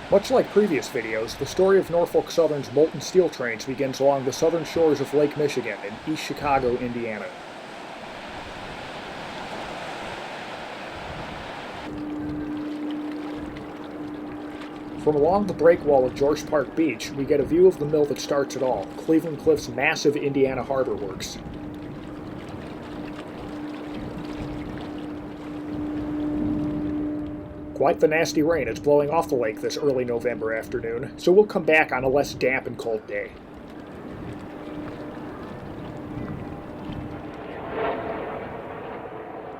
Much like previous videos, the story of Norfolk Southern's Molten steel trains begins along the southern shores of Lake Michigan in East Chicago, Indiana. From along the breakwall of George Park Beach, we get a view of the mill that starts it all, Cleveland Cliffs' massive Indiana Harbor Works. Quite the nasty rain is blowing off the lake this early November afternoon, so we'll come back on a less damp and cold day.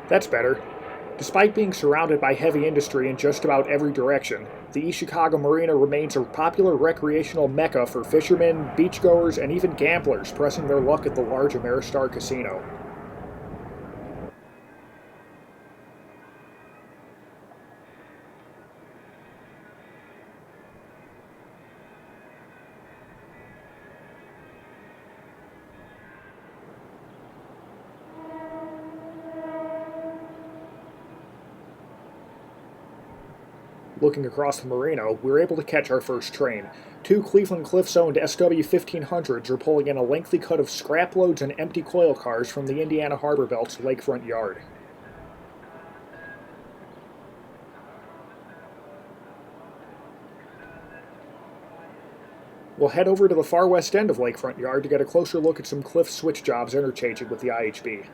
That's better. Despite being surrounded by heavy industry in just about every direction, the East Chicago Marina remains a popular recreational mecca for fishermen, beachgoers, and even gamblers pressing their luck at the large Ameristar Casino. Looking across the marina, we were able to catch our first train. Two Cleveland Cliffs-owned SW-1500s are pulling in a lengthy cut of scrap loads and empty coil cars from the Indiana Harbor Belt's Lakefront yard. We'll head over to the far west end of Lakefront Yard to get a closer look at some Cliffs switch jobs interchanging with the IHB.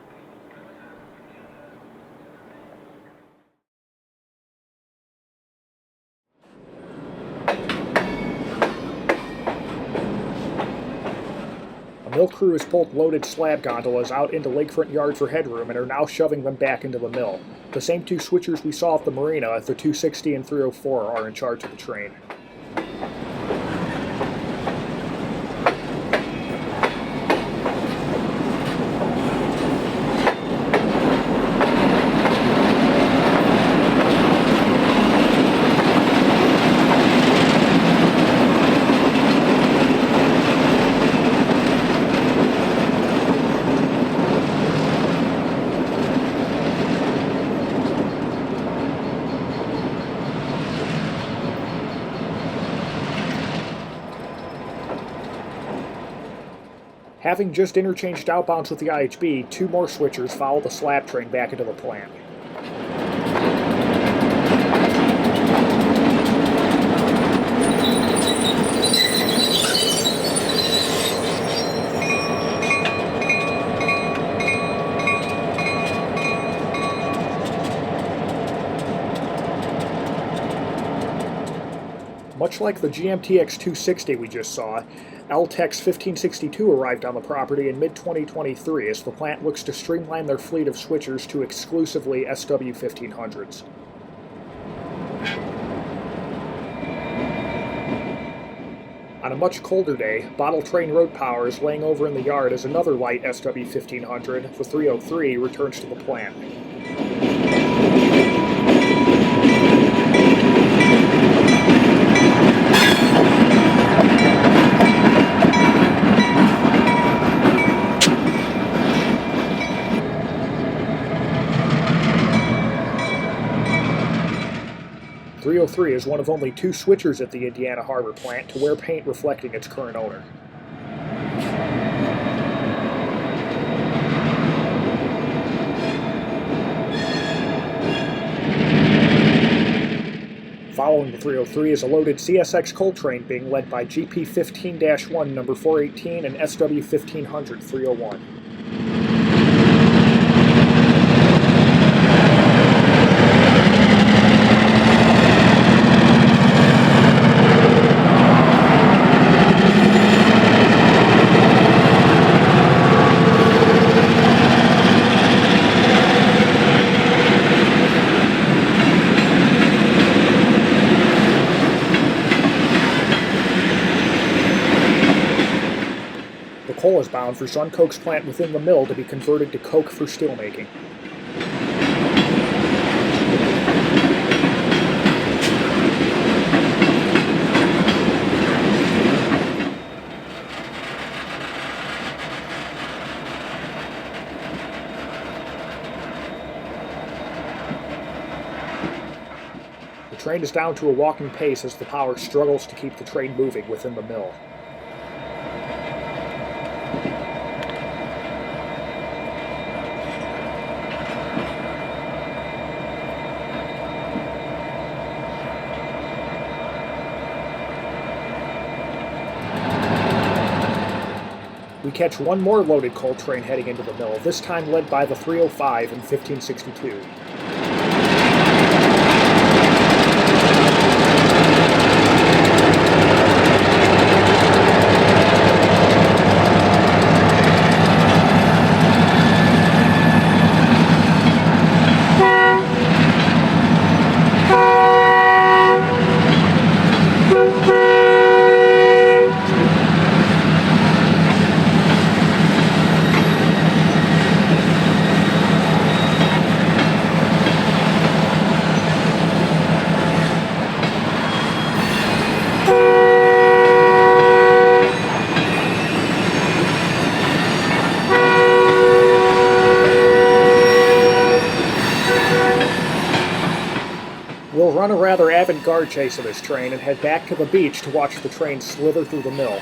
A mill crew has pulled loaded slab gondolas out into Lakefront Yard for headroom and are now shoving them back into the mill. The same two switchers we saw at the marina, the 260 and 304, are in charge of the train. Having just interchanged outbounds with the IHB, two more switchers follow the slab train back into the plant. Much like the GMTX 260 we just saw, LTEX 1562 arrived on the property in mid-2023 as the plant looks to streamline their fleet of switchers to exclusively SW1500s. On a much colder day, Bottle Train Road Power is laying over in the yard as another light SW1500, the 303, returns to the plant. 303 is one of only two switchers at the Indiana Harbor plant to wear paint reflecting its current owner. Following the 303 is a loaded CSX coal train being led by GP15-1 number 418 and SW1500 301. Coal is bound for Suncoke's plant within the mill to be converted to coke for steelmaking. train is down to a walking pace as the power struggles to keep the train moving within the mill. We catch one more loaded coal train heading into the mill, this time led by the 305 in 1562. We'll run a rather avant-garde chase of this train and head back to the beach to watch the train slither through the mill.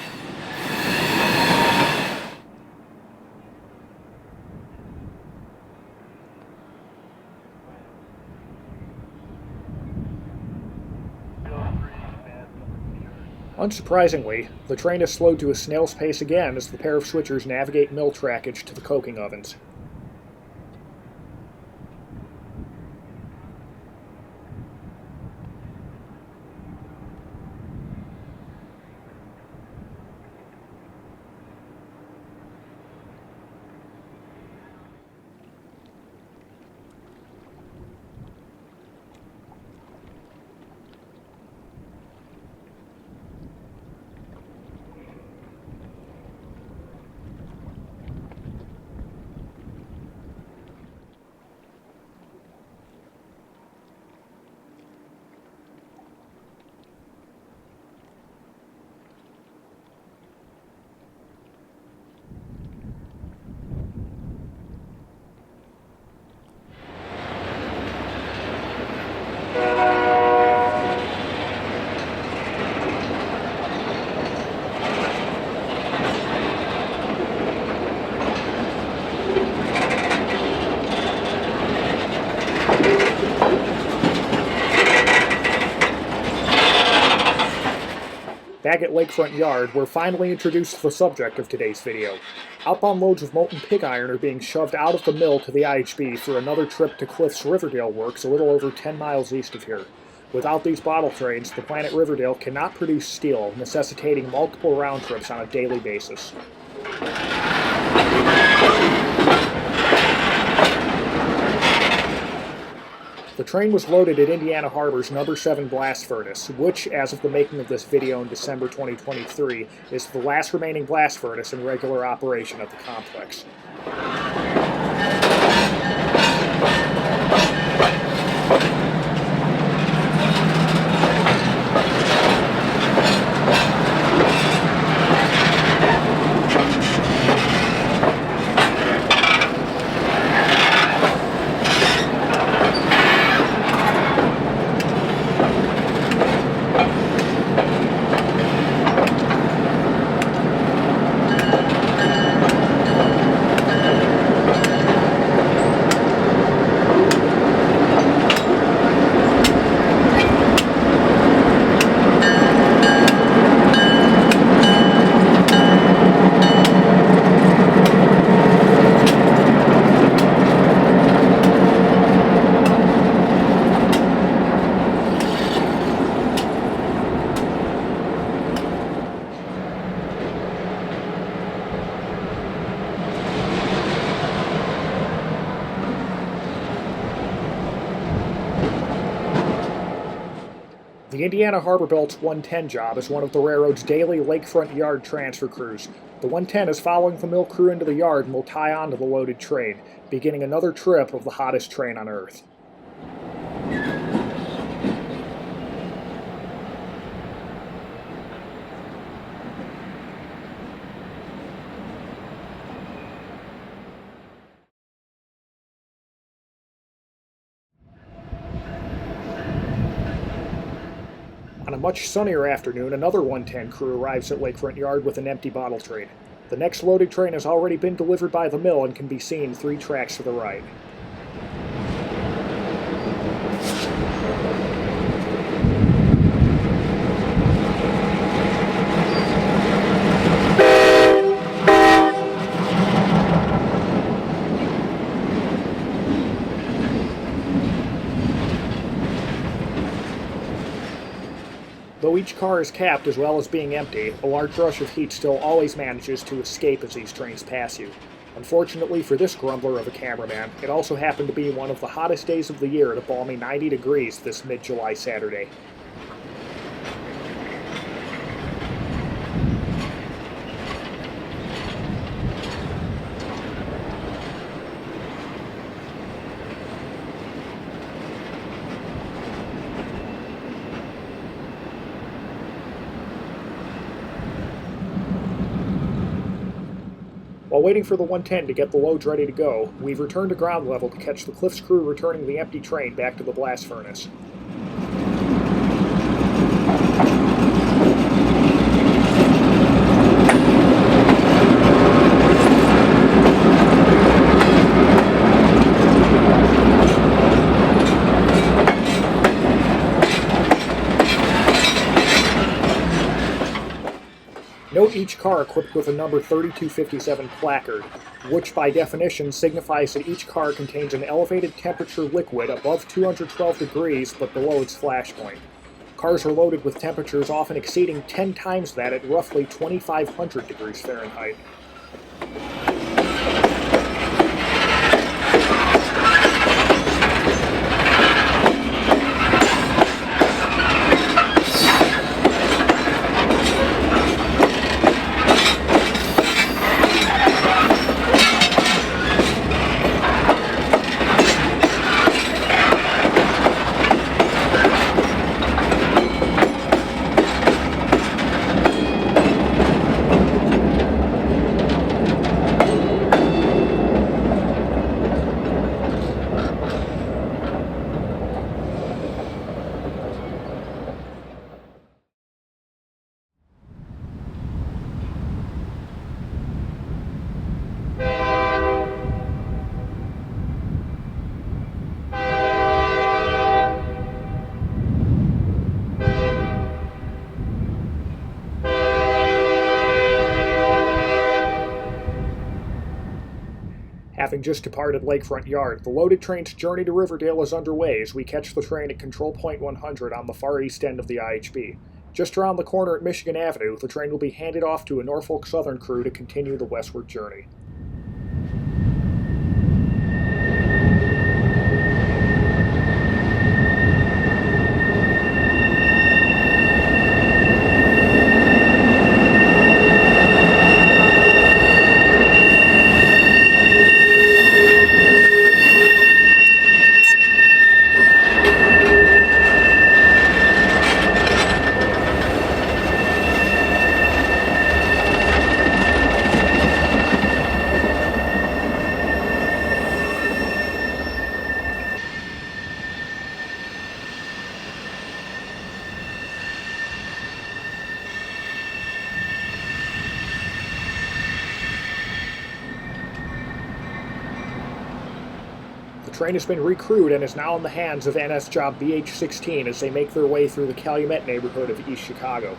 Unsurprisingly, the train is slowed to a snail's pace again as the pair of switchers navigate mill trackage to the coking ovens. Back at Lakefront Yard, we're finally introduced to the subject of today's video. Outbound loads of molten pig iron are being shoved out of the mill to the IHB for another trip to Cliff's Riverdale Works a little over 10 miles east of here. Without these bottle trains, the plant at Riverdale cannot produce steel, necessitating multiple round trips on a daily basis. The train was loaded at Indiana Harbor's No. 7 blast furnace, which, as of the making of this video in December 2023, is the last remaining blast furnace in regular operation at the complex. The Indiana Harbor Belt's 110 job is one of the railroad's daily lakefront yard transfer crews. The 110 is following the mill crew into the yard and will tie on to the loaded train, beginning another trip of the hottest train on Earth. much sunnier afternoon, another 110 crew arrives at Lakefront Yard with an empty bottle train. The next loaded train has already been delivered by the mill and can be seen 3 tracks to the right. Though each car is capped as well as being empty, a large rush of heat still always manages to escape as these trains pass you. Unfortunately for this grumbler of a cameraman, it also happened to be one of the hottest days of the year at a balmy 90 degrees this mid-July Saturday. While waiting for the 110 to get the loads ready to go, we've returned to ground level to catch the Cliffs crew returning the empty train back to the blast furnace. Note each car equipped with a number 3257 placard, which by definition signifies that each car contains an elevated temperature liquid above 212 degrees but below its flash point. Cars are loaded with temperatures often exceeding 10 times that at roughly 2500 degrees Fahrenheit. Having just departed Lakefront Yard, the loaded train's journey to Riverdale is underway as we catch the train at Control Point 100 on the far east end of the IHB. Just around the corner at Michigan Avenue, the train will be handed off to a Norfolk Southern crew to continue the westward journey. The train has been recrewed and is now in the hands of NS Job BH-16 as they make their way through the Calumet neighborhood of East Chicago.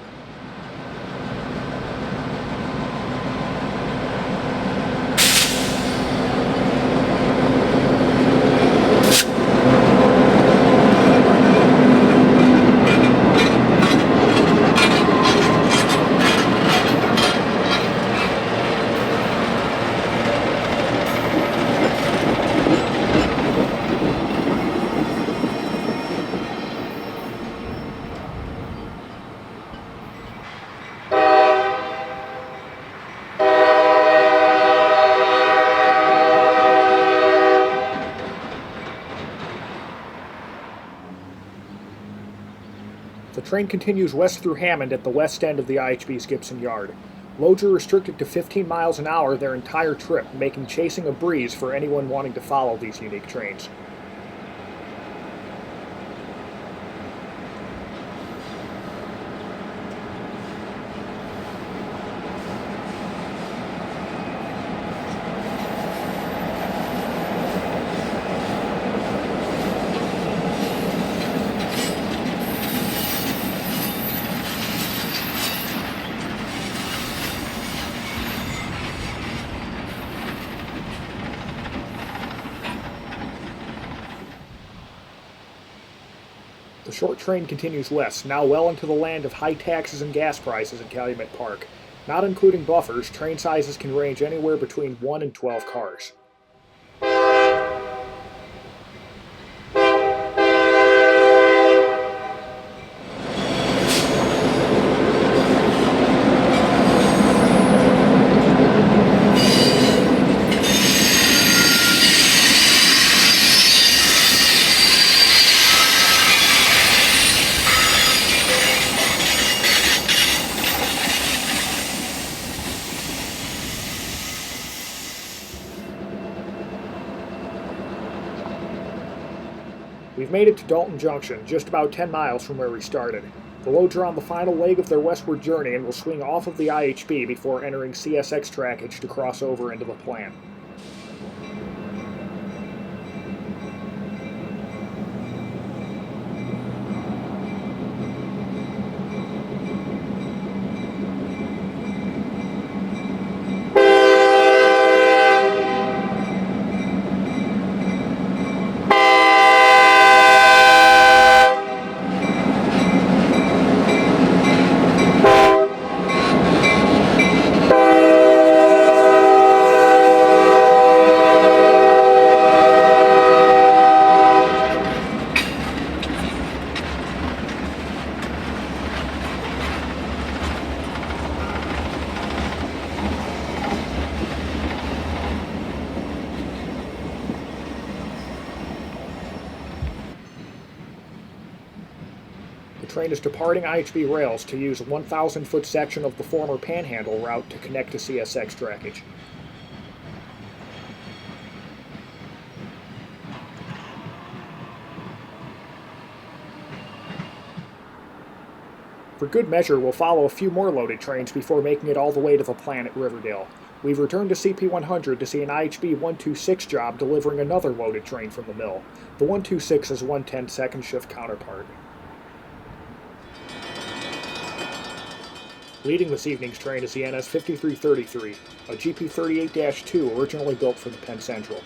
The train continues west through Hammond at the west end of the IHB's Gibson Yard. Loads are restricted to 15 miles an hour their entire trip, making chasing a breeze for anyone wanting to follow these unique trains. short train continues west, now well into the land of high taxes and gas prices in Calumet Park. Not including buffers, train sizes can range anywhere between 1 and 12 cars. We've made it to Dalton Junction, just about 10 miles from where we started. The loads are on the final leg of their westward journey and will swing off of the IHB before entering CSX trackage to cross over into the plant. The train is departing IHB rails to use a 1,000-foot section of the former Panhandle route to connect to CSX trackage. For good measure, we'll follow a few more loaded trains before making it all the way to the plant at Riverdale. We've returned to CP100 to see an IHB 126 job delivering another loaded train from the mill. The 126 is 110 second shift counterpart. Leading this evening's train is the NS 5333, a GP38-2 originally built for the Penn Central.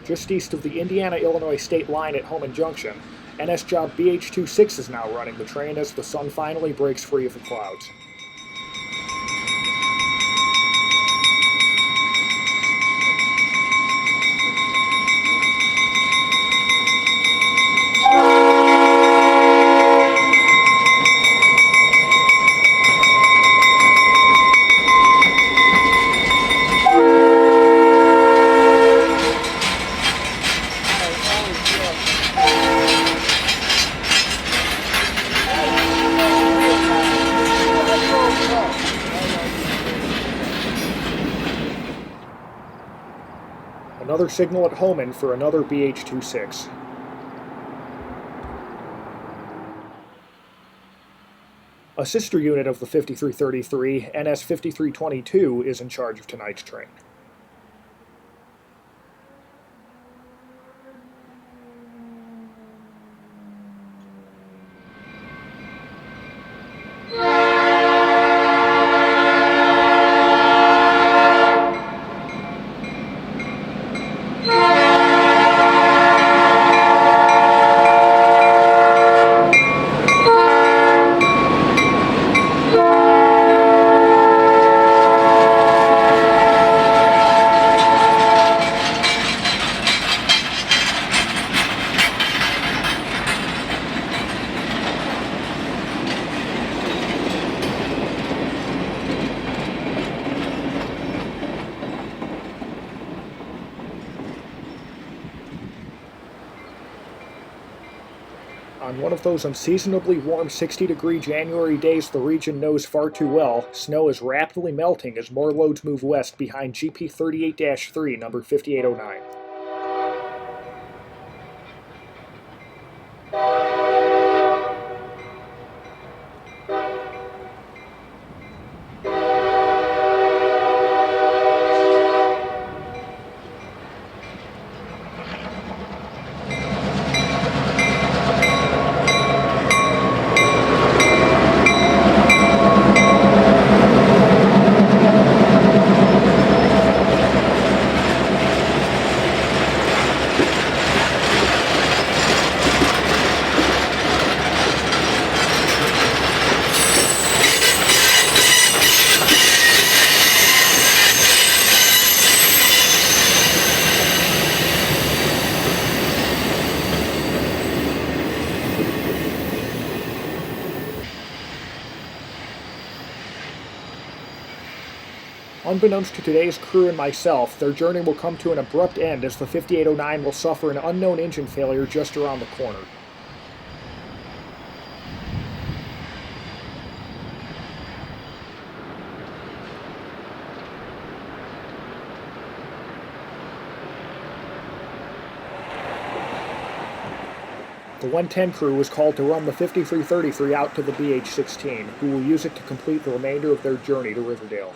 Just east of the Indiana-Illinois state line at Homan Junction, NS job BH26 is now running the train as the sun finally breaks free of the clouds. Another signal at Homan for another BH26. A sister unit of the 5333, NS 5322, is in charge of tonight's train. On one of those unseasonably warm 60-degree January days the region knows far too well, snow is rapidly melting as more loads move west behind GP 38-3, number 5809. Unbeknownst to today's crew and myself, their journey will come to an abrupt end as the 5809 will suffer an unknown engine failure just around the corner. The 110 crew was called to run the 5333 out to the BH-16, who will use it to complete the remainder of their journey to Riverdale.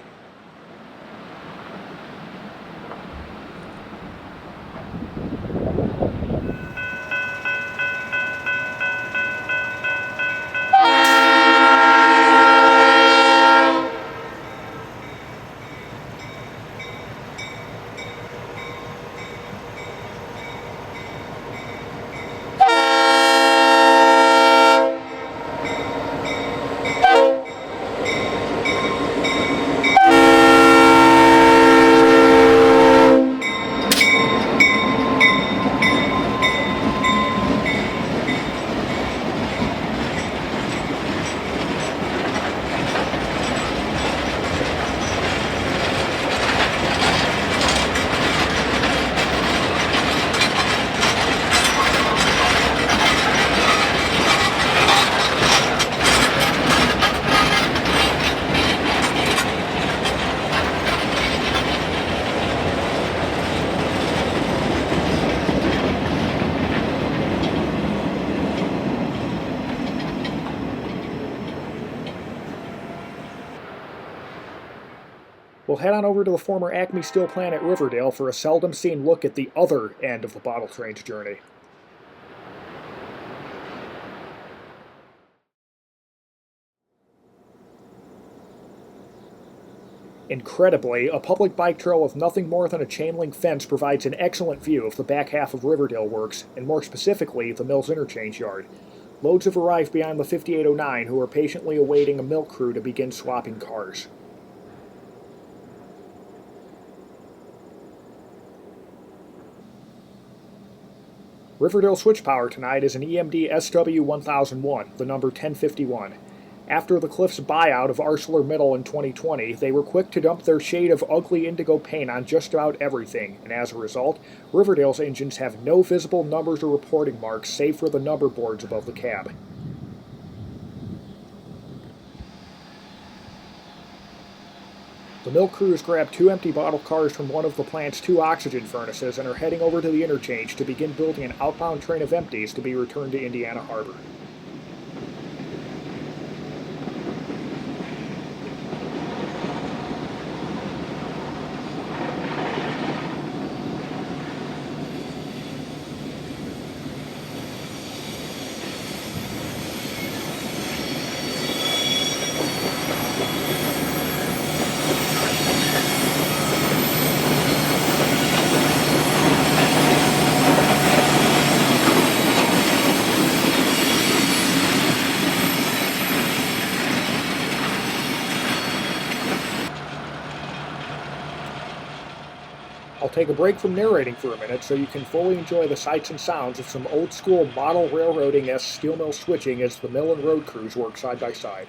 We'll head on over to the former Acme Steel plant at Riverdale for a seldom-seen look at the other end of the bottle train's journey. Incredibly, a public bike trail with nothing more than a chain-link fence provides an excellent view of the back half of Riverdale Works, and more specifically, the Mills Interchange Yard. Loads have arrived beyond the 5809, who are patiently awaiting a milk crew to begin swapping cars. Riverdale switch power tonight is an EMD SW1001, the number 1051. After the Cliffs buyout of ArcelorMittal in 2020, they were quick to dump their shade of ugly indigo paint on just about everything, and as a result, Riverdale's engines have no visible numbers or reporting marks save for the number boards above the cab. The milk crews grabbed 2 empty bottle cars from one of the plant's 2 oxygen furnaces and are heading over to the interchange to begin building an outbound train of empties to be returned to Indiana Harbor. I'll take a break from narrating for a minute so you can fully enjoy the sights and sounds of some old-school model railroading-esque steel mill switching as the mill and road crews work side by side.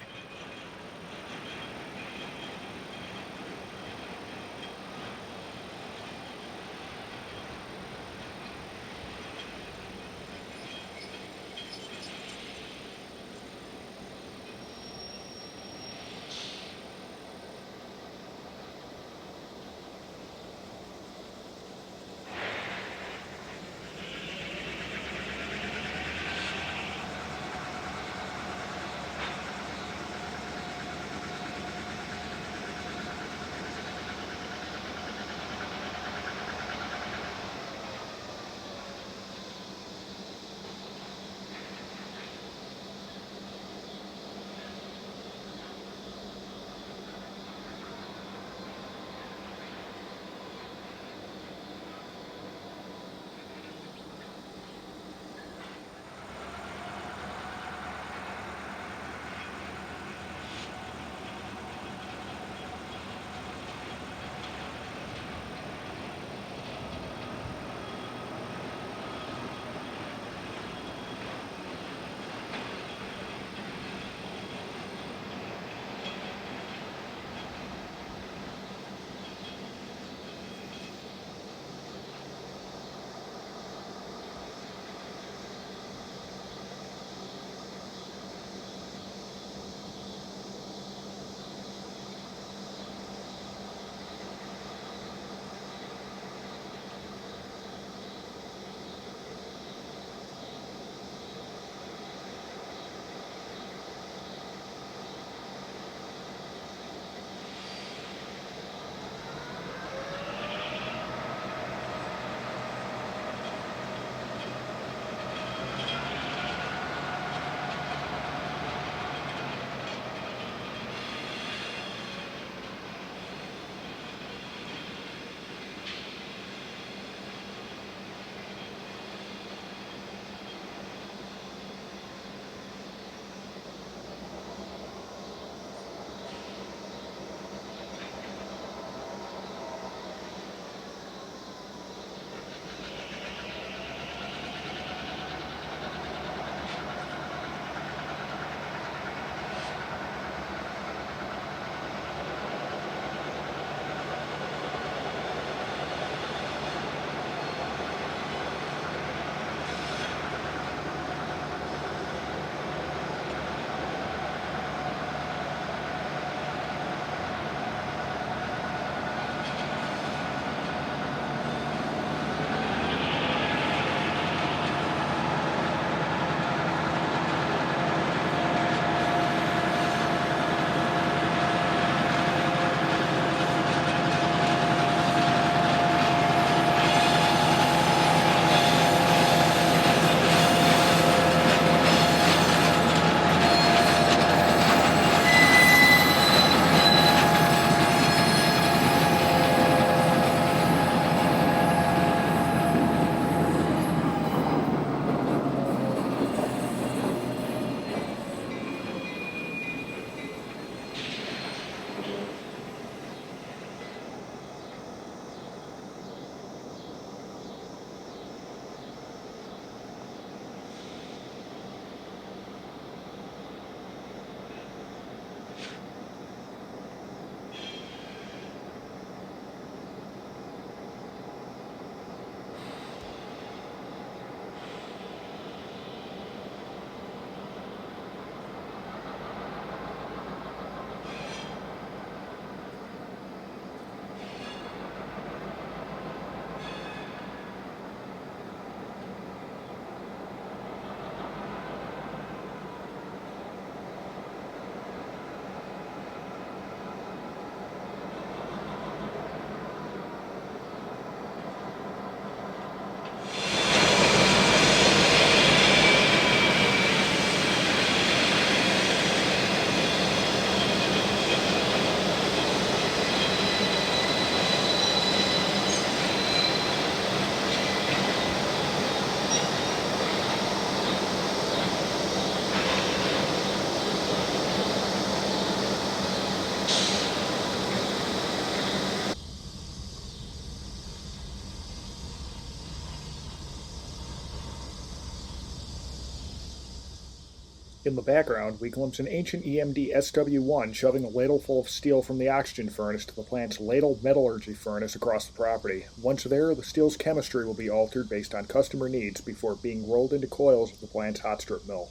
In the background, we glimpse an ancient EMD SW1 shoving a ladle full of steel from the oxygen furnace to the plant's ladle metallurgy furnace across the property. Once there, the steel's chemistry will be altered based on customer needs before being rolled into coils at the plant's hot strip mill.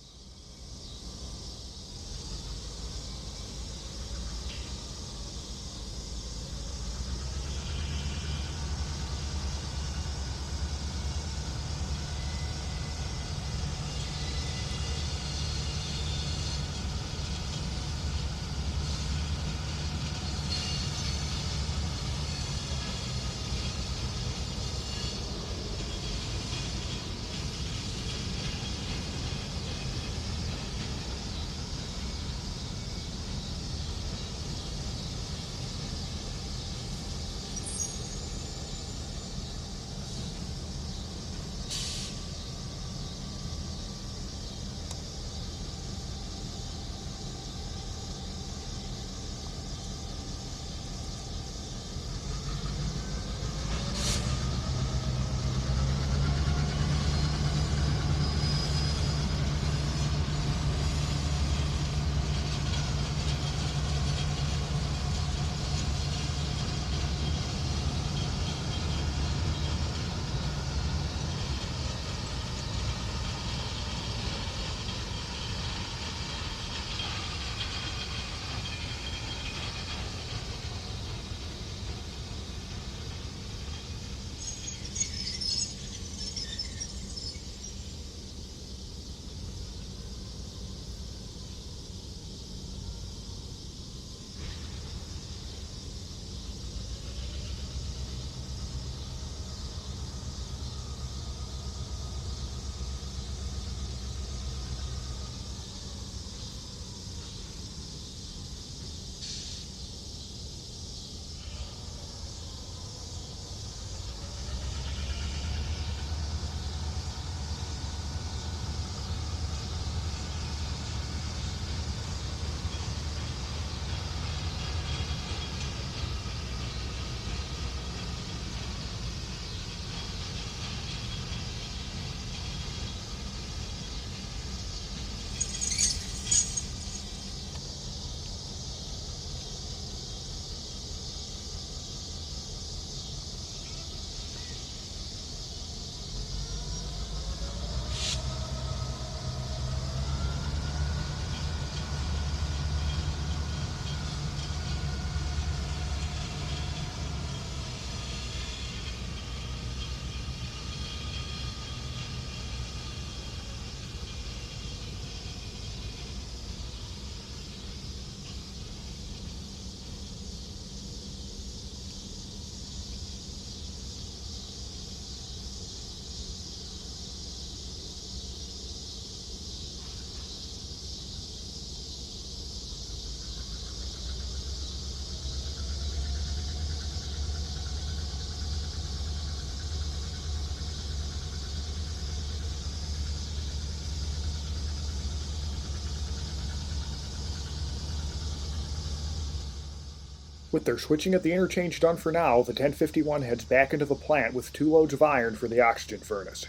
With their switching at the interchange done for now, the 1051 heads back into the plant with 2 loads of iron for the oxygen furnace.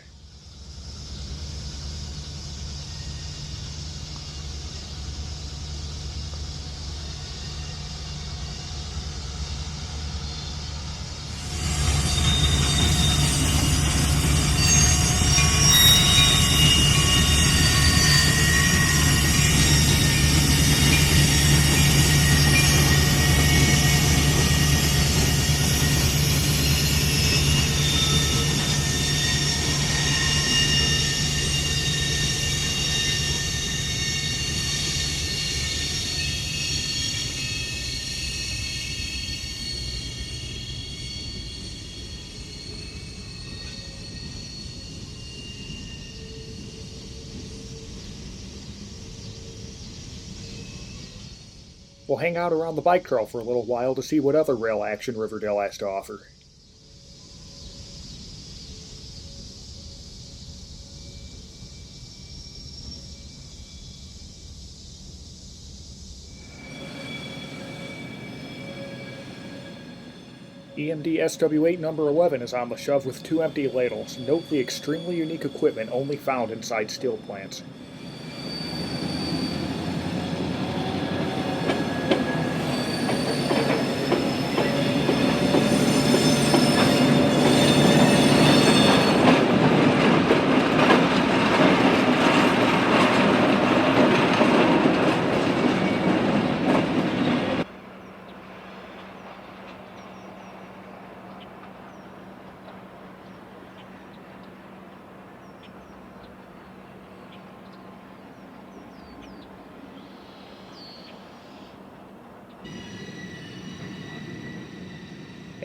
We'll hang out around the bike trail for a little while to see what other rail action Riverdale has to offer. EMD SW8 number 11 is on the shove with 2 empty ladles. Note the extremely unique equipment only found inside steel plants.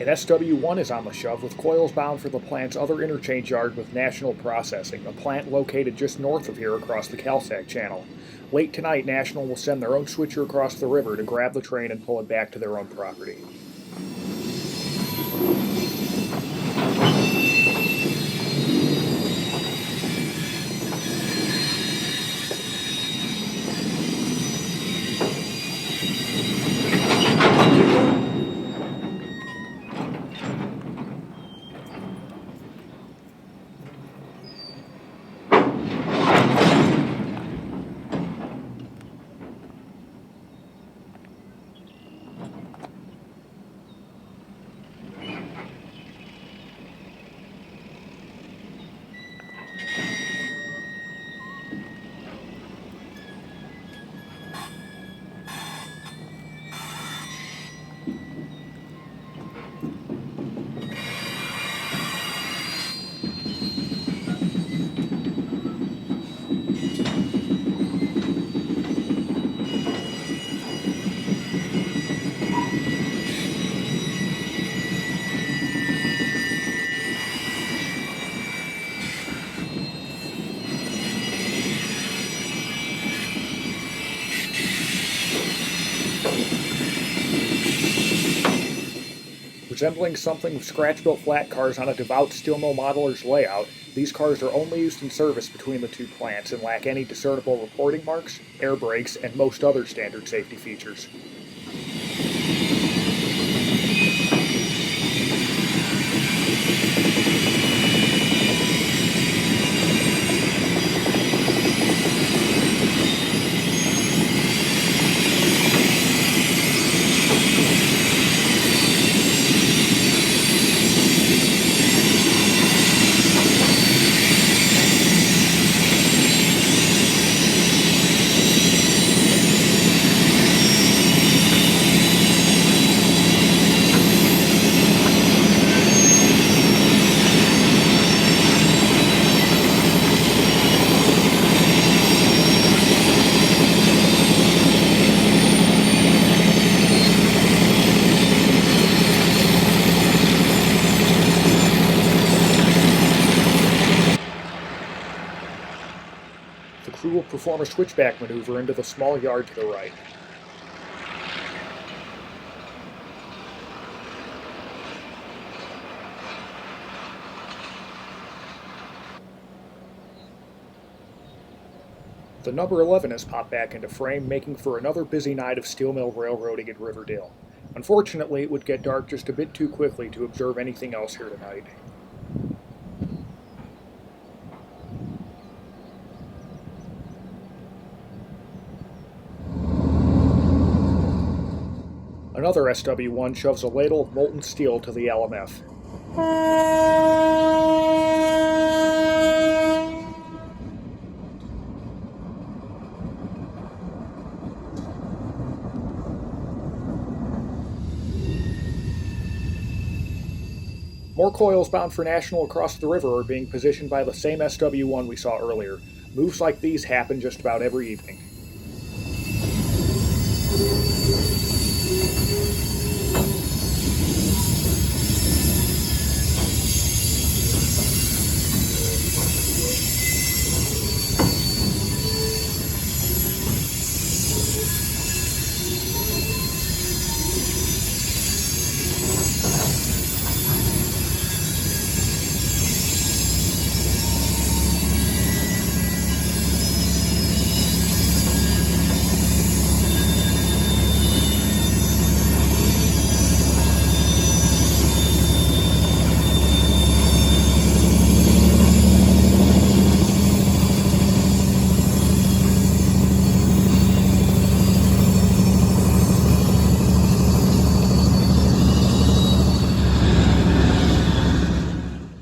And SW1 is on the shove with coils bound for the plant's other interchange yard with National Processing, a plant located just north of here across the Calsac Channel. Late tonight, National will send their own switcher across the river to grab the train and pull it back to their own property. Resembling something with scratch-built flat cars on a devout steel mill modeler's layout, these cars are only used in service between the two plants and lack any discernible reporting marks, air brakes, and most other standard safety features. The crew will perform a switchback maneuver into the small yard to the right. The number 11 has popped back into frame, making for another busy night of steel mill railroading at Riverdale. Unfortunately, it would get dark just a bit too quickly to observe anything else here tonight. Another SW1 shoves a ladle of molten steel to the LMF. More coils bound for National across the river are being positioned by the same SW1 we saw earlier. Moves like these happen just about every evening.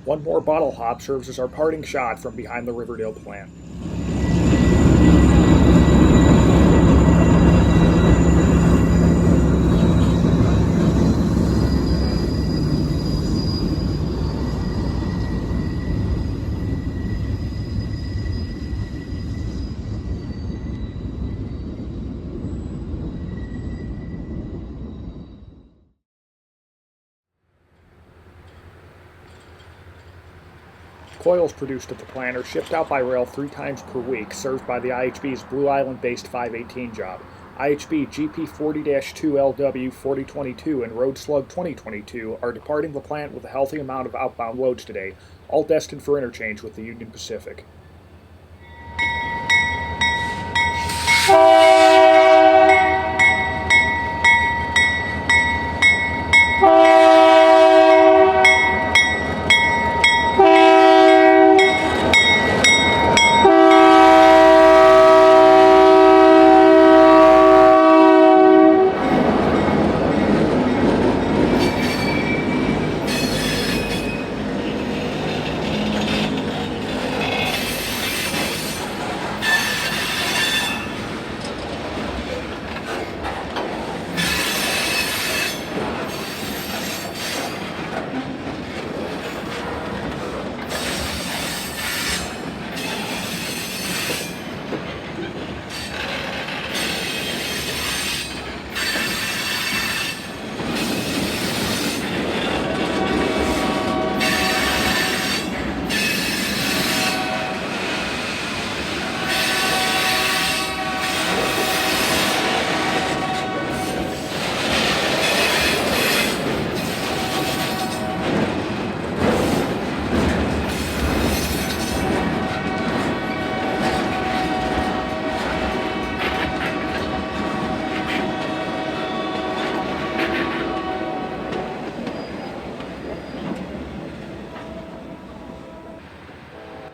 One more bottle hop serves as our parting shot from behind the Riverdale plant. Coils produced at the plant are shipped out by rail 3 times per week, served by the IHB's Blue Island-based 518 job. IHB GP40-2LW 4022 and Road Slug 2022 are departing the plant with a healthy amount of outbound loads today, all destined for interchange with the Union Pacific.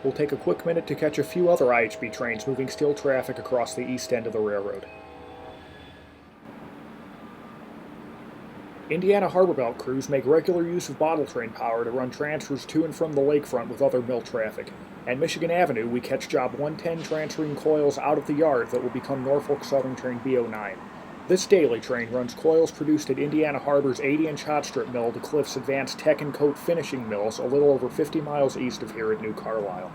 We'll take a quick minute to catch a few other IHB trains moving steel traffic across the east end of the railroad. Indiana Harbor Belt crews make regular use of bottle train power to run transfers to and from the lakefront with other mill traffic. At Michigan Avenue, we catch Job 110 transferring coils out of the yard that will become Norfolk Southern train B09. This daily train runs coils produced at Indiana Harbor's 80-inch hot strip mill to Cliff's advanced Tech and Coat finishing mills a little over 50 miles east of here at New Carlisle.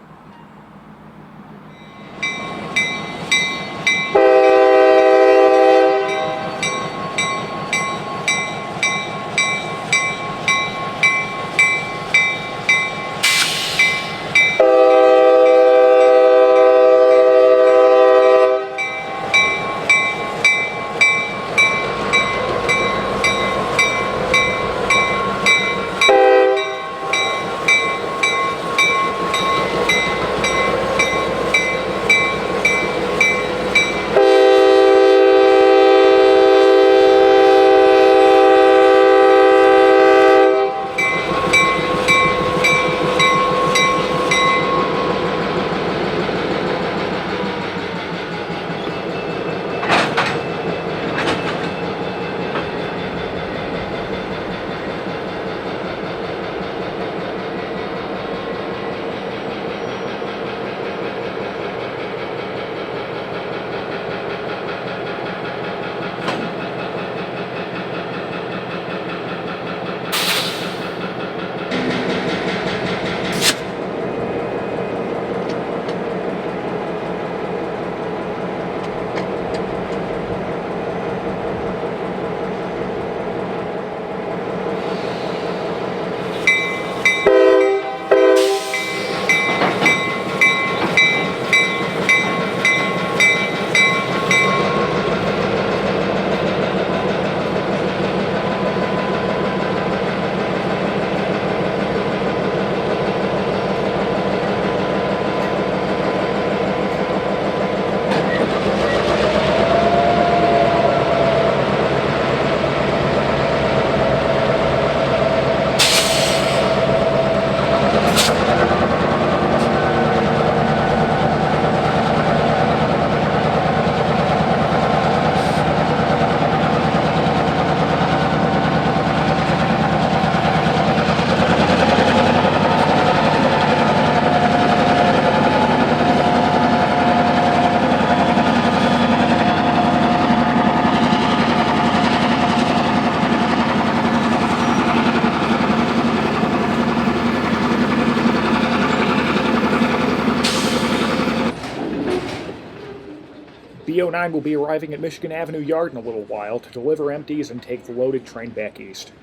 B09 will be arriving at Michigan Avenue Yard in a little while to deliver empties and take the loaded train back east.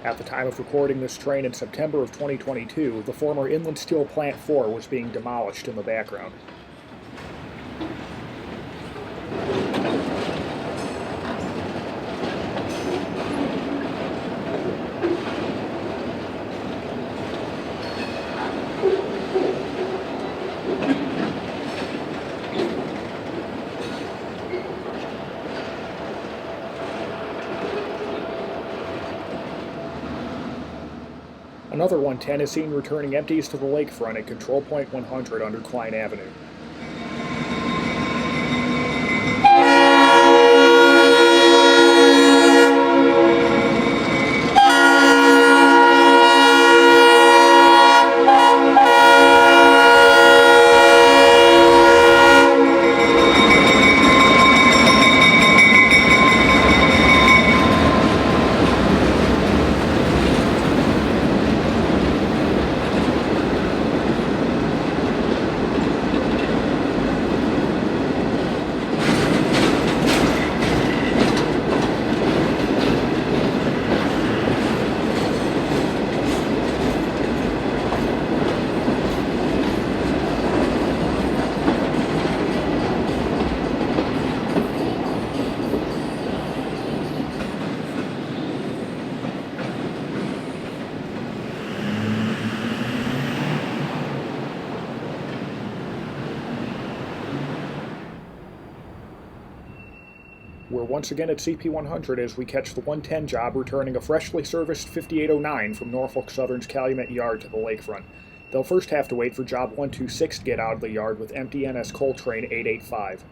At the time of recording this train in September of 2022, the former Inland Steel Plant 4 was being demolished in the background. Another 110 is seen returning empties to the lakefront at Control Point 100 under Klein Avenue. We're once again at CP100 as we catch the 110 job returning a freshly serviced 5809 from Norfolk Southern's Calumet Yard to the lakefront. They'll first have to wait for job 126 to get out of the yard with empty NS Coal Train 885.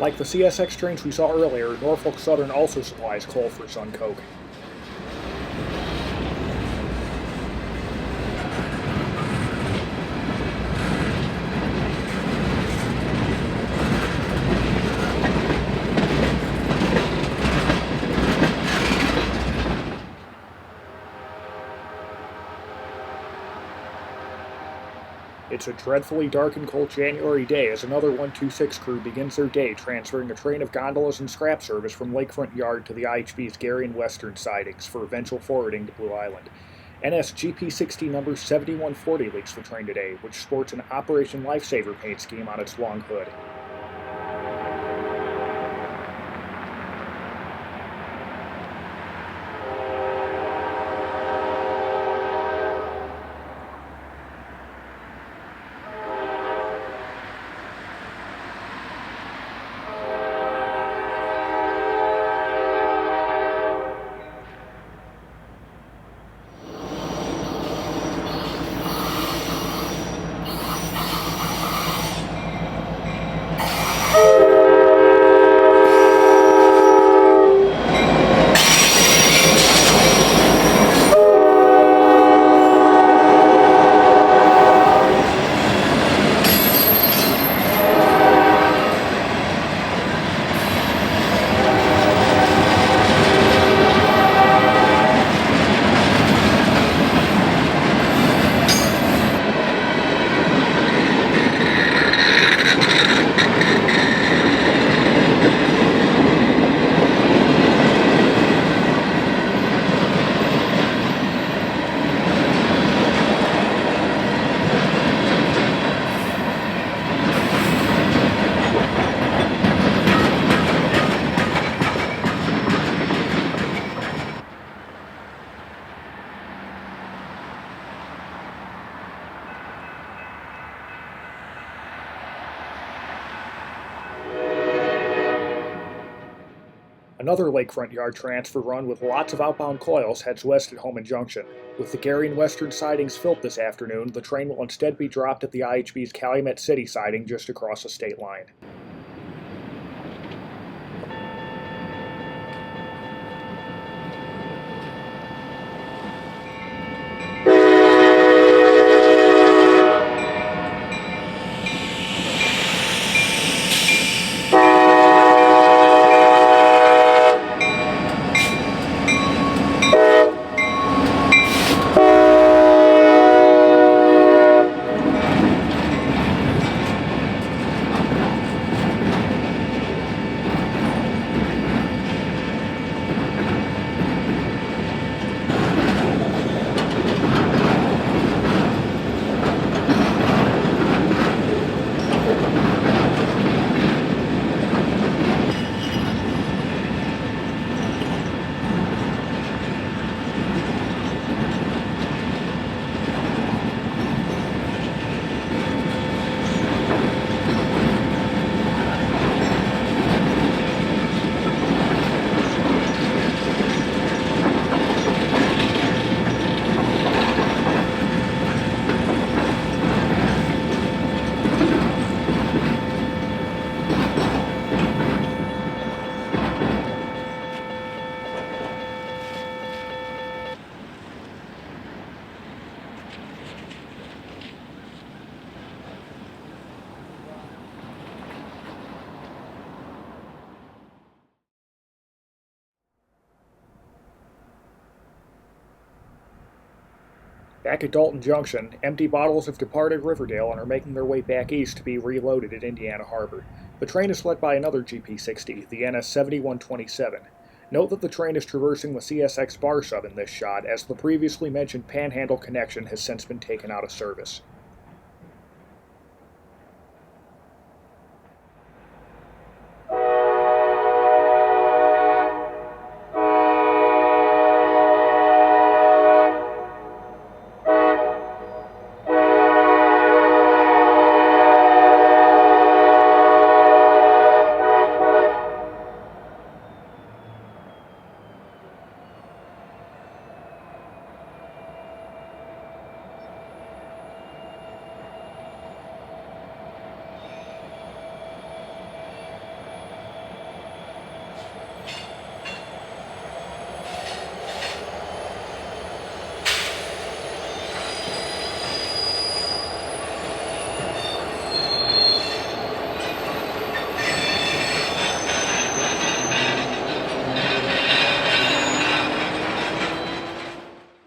Like the CSX trains we saw earlier, Norfolk Southern also supplies coal for Sun Coke. It's a dreadfully dark and cold January day as another 126 crew begins their day transferring a train of gondolas and scrap service from Lakefront Yard to the IHB's Gary and Western sidings for eventual forwarding to Blue Island. NSGP60 number 7140 leaves the train today, which sports an Operation Lifesaver paint scheme on its long hood. Another Lakefront yard transfer run with lots of outbound coils heads west at Homan Junction. With the Gary and Western sidings filled this afternoon, the train will instead be dropped at the IHB's Calumet City siding just across the state line. Back at Dalton Junction, empty bottles have departed Riverdale and are making their way back east to be reloaded at Indiana Harbor. The train is led by another GP60, the NS 7127. Note that the train is traversing the CSX bar sub in this shot, as the previously mentioned Panhandle connection has since been taken out of service.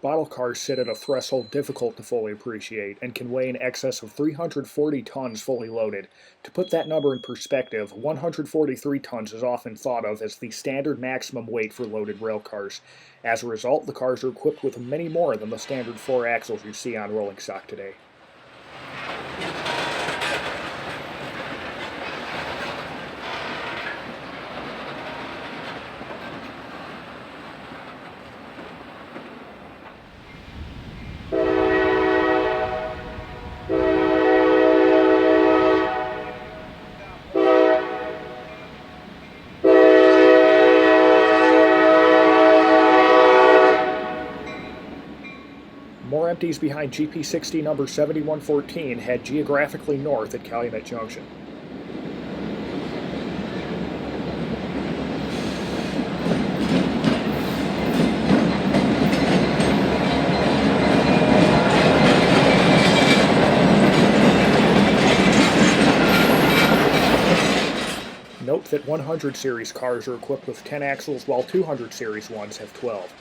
Bottle cars sit at a threshold difficult to fully appreciate and can weigh in excess of 340 tons fully loaded. To put that number in perspective, 143 tons is often thought of as the standard maximum weight for loaded rail cars. As a result, the cars are equipped with many more than the standard 4 axles you see on rolling stock today. More empties behind GP60 number 7114 head geographically north at Calumet Junction. Note that 100 series cars are equipped with 10 axles while 200 series ones have 12.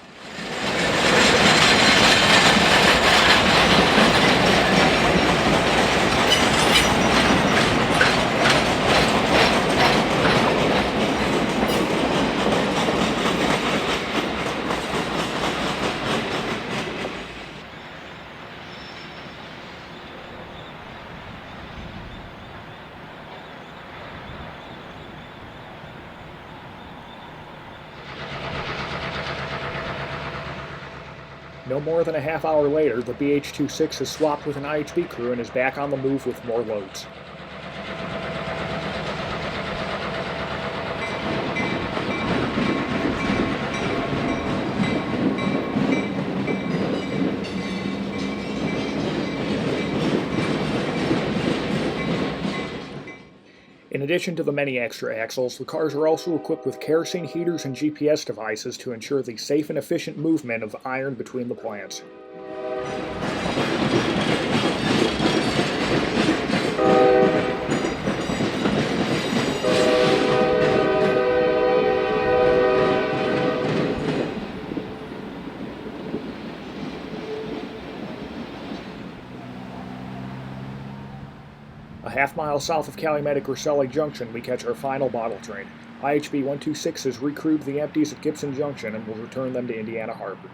No more than a half hour later, the BH-26 has swapped with an IHB crew and is back on the move with more loads. addition to the many extra axles, the cars are also equipped with kerosene heaters and GPS devices to ensure the safe and efficient movement of iron between the plants. A half-mile south of Calumet-Griselli Junction, we catch our final bottle train. IHB 126 has recrewed the Empties at Gibson Junction and will return them to Indiana Harbor.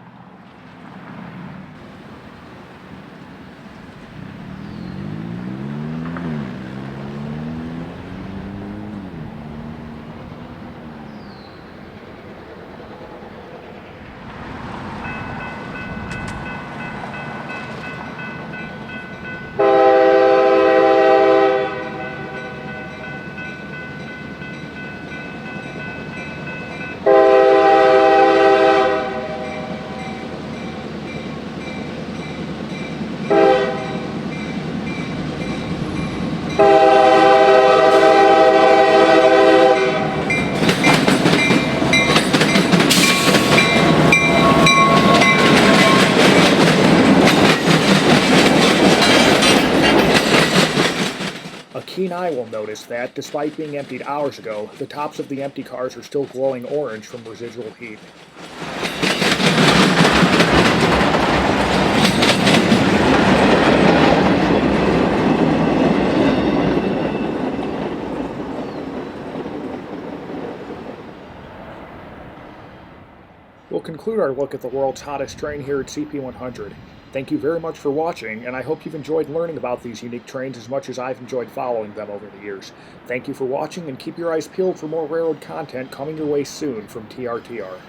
A keen eye will notice that, despite being emptied hours ago, the tops of the empty cars are still glowing orange from residual heat. We'll conclude our look at the world's hottest train here at CP100. Thank you very much for watching, and I hope you've enjoyed learning about these unique trains as much as I've enjoyed following them over the years. Thank you for watching, and keep your eyes peeled for more railroad content coming your way soon from TRTR.